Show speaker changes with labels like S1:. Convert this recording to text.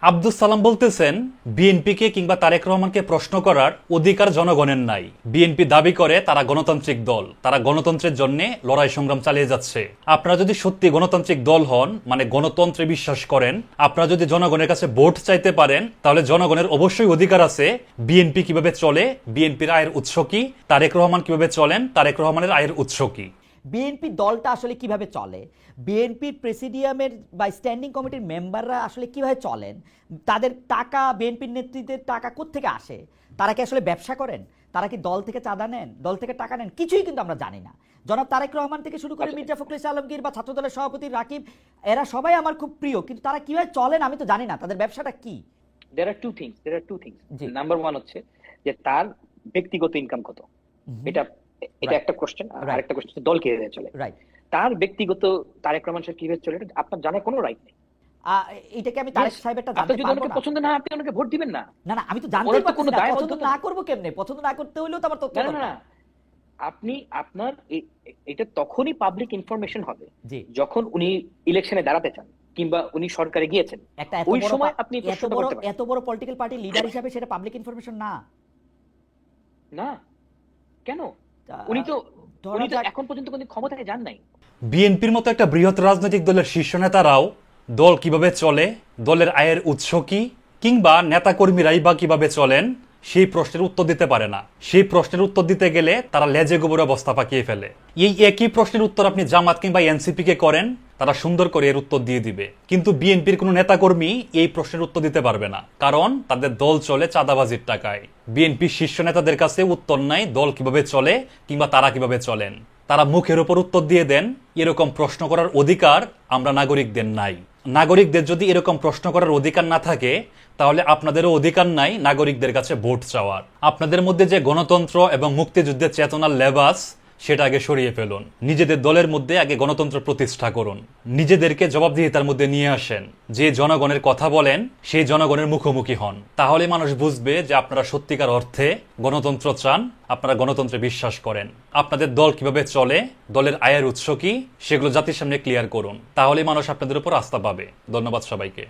S1: আব্দুস সালাম বলতেছেন বিএনপিকে কিংবা তারেক রহমানকে প্রশ্ন করার অধিকার জনগণের নাই। বিএনপি দাবি করে তারা গণতান্ত্রিক দল, তারা গণতন্ত্রের জন্য লড়াই সংগ্রাম চালিয়ে যাচ্ছে। আপনারা যদি সত্যি গণতান্ত্রিক দল হন, মানে গণতন্ত্রে বিশ্বাস করেন, আপনারা যদি জনগণের কাছে ভোট চাইতে পারেন, তাহলে জনগণের অবশ্যই অধিকার আছে বিএনপি কিভাবে চলে, বিএনপির আয়ের উৎস কি, তারেক রহমান কিভাবে চলেন, তারেক রহমানের আয়ের উৎস কি।
S2: বিএনপি দলটা আসলে কিভাবে চলে, বিএনপির প্রেসিডিয়ামের বা স্ট্যান্ডিং কমিটির মেম্বাররা আসলে কিভাবে চলেন, তাদের টাকা, বিএনপির নেতৃত্বের টাকা কোত্থেকে আসে, তারা কি আসলে ব্যবসা করেন, তারা কি দল থেকে চাঁদা নেন, দল থেকে টাকা নেন, কিছুই কিন্তু আমরা জানি না। জনাব তারেক রহমান থেকে শুরু করে মির্জা ফখরুল ইসলাম আলমগীর বা ছাত্রদলের সভাপতি রাকিব, এরা সবাই আমার খুব প্রিয়, কিন্তু তারা কিভাবে চলেন আমি তো জানি না, তাদের ব্যবসাটা কি।
S3: there are two things number one হচ্ছে যে তার ব্যক্তিগত ইনকাম কত, এটা একটা কোশ্চেন। আর একটা কোশ্চেন দল কিভাবে চলে, তার ব্যক্তিগত তারেক রহমান সাহেব কিভাবে চলে আপনার জানার কোনো রাইট নেই।
S2: এটাকে আমি তারেক সাহেবেরটা জানতে
S3: পারবো না। আপনি যদি ওনাকে পছন্দ না, আপনি ওনাকে ভোট দিবেন না।
S2: না না, আমি তো জানতে পারছি না, পছন্দ না করব কেমনে, পছন্দ না করতে হইলেও তো আমার তথ্য দরকার।
S3: না, আপনি আপনার এটা তখনই পাবলিক ইনফরমেশন হবে যখন উনি ইলেকশনে দাঁড়াতে চান কিংবা উনি সরকারে গিয়েছেন, ওই সময় আপনি
S2: এত বড় পলিটিক্যাল পার্টি লিডার হিসেবে সেটা পাবলিক ইনফরমেশন না।
S3: না কেন? উনি তো এখন পর্যন্ত কোনো ক্ষমতায় যান নাই।
S1: বিএনপির মতো একটা বৃহৎ রাজনৈতিক দলের শীর্ষ নেতারাও দল কিভাবে চলে, দলের আয়ের উৎস কি, কিংবা নেতাকর্মীরাই বা কিভাবে চলেন সেই প্রশ্নের উত্তর দিতে পারে না। সেই প্রশ্নের উত্তর দিতে গেলে তারা লেজে গোবরে বস্তা পাকিয়ে ফেলে। এই একই প্রশ্নের উত্তর আপনি জামাত কিংবা এনসিপি কে করেন, তারা সুন্দর করে এর উত্তর দিয়ে দিবে। কিন্তু বিএনপির কোনো নেতাকর্মী এই প্রশ্নের উত্তর দিতে পারবে না, কারণ তাদের দল চলে চাঁদাবাজির টাকায়। বিএনপির শীর্ষ নেতাদের কাছে উত্তর নাই দল কিভাবে চলে কিংবা তারা কিভাবে চলেন। তারা মুখের উপর উত্তর দিয়ে দেন। এরকম প্রশ্ন করার অধিকার আমরা নাগরিকদের নাই। নাগরিকদের যদি এরকম প্রশ্ন করার অধিকার না থাকে, তাহলে আপনাদেরও অধিকার নাই নাগরিকদের কাছে ভোট চাওয়ার। আপনাদের মধ্যে যে গণতন্ত্র এবং মুক্তিযুদ্ধের চেতনার লেবাস, সেটা আগে সরিয়ে ফেলুন। নিজেদের দলের মধ্যে আগে গণতন্ত্র প্রতিষ্ঠা করুন। নিজেদেরকে জবাবদিহিতার মধ্যে নিয়ে আসেন। যে জনগণের কথা বলেন সেই জনগণের মুখোমুখি হন। তাহলে মানুষ বুঝবে যে আপনারা সত্যিকার অর্থে গণতন্ত্র চান, আপনারা গণতন্ত্রে বিশ্বাস করেন। আপনাদের দল কিভাবে চলে, দলের আয়ের উৎস কি, সেগুলো জাতির সামনে ক্লিয়ার করুন। তাহলে মানুষ আপনাদের উপর আস্থা পাবে। ধন্যবাদ সবাইকে।